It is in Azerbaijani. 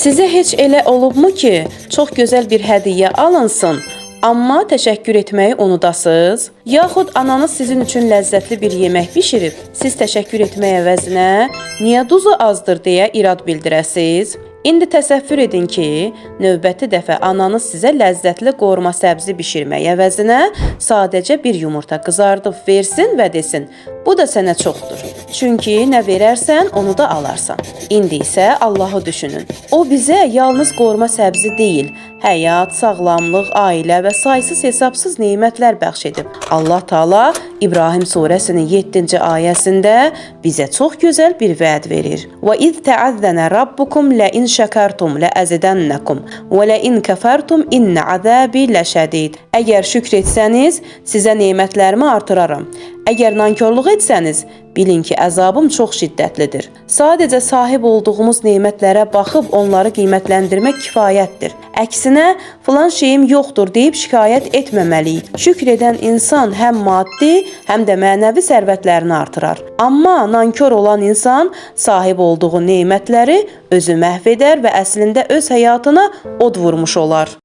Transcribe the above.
Sizə heç elə olubmu ki, çox gözəl bir hədiyyə alınsın, amma təşəkkür etməyi unudasınız? Yaxud ananız sizin üçün ləzzətli bir yemək bişirib, siz təşəkkür etmək əvəzinə niyə duzu azdır deyə irad bildirəsiz? İndi təsəvvür edin ki, növbəti dəfə ananız sizə ləzzətli qorma səbzi bişirmək əvəzinə sadəcə bir yumurta qızardıb versin və desin, bu da sənə çoxdur. Çünki nə verərsən, onu da alarsan. İndi isə Allahı düşünün. O bizə yalnız qorma səbzi deyil, həyat, sağlamlıq, ailə və saysız hesabsız nemətlər bəxş edib. Allah Taala İbrahim surəsinin 7-ci ayəsində bizə çox gözəl bir vəd verir. Və iz təəzzənə rabbukum la in şəkartum la əzidənnakum və la in kəfərtum inna azabi ləşədid. Əgər şükr etsəniz, sizə nemətlərimi artıraram. Əgər nankorluq etsəniz, bilin ki, əzabım çox şiddətlidir. Sadəcə sahib olduğumuz nemətlərə baxıb onları qiymətləndirmək kifayətdir. Əksinə, filan şeyim yoxdur deyib şikayət etməməliyik. Şükr edən insan həm maddi, həm də mənəvi sərvətlərini artırar. Amma nankor olan insan sahib olduğu nemətləri özü məhv edər və əslində öz həyatına od vurmuş olar.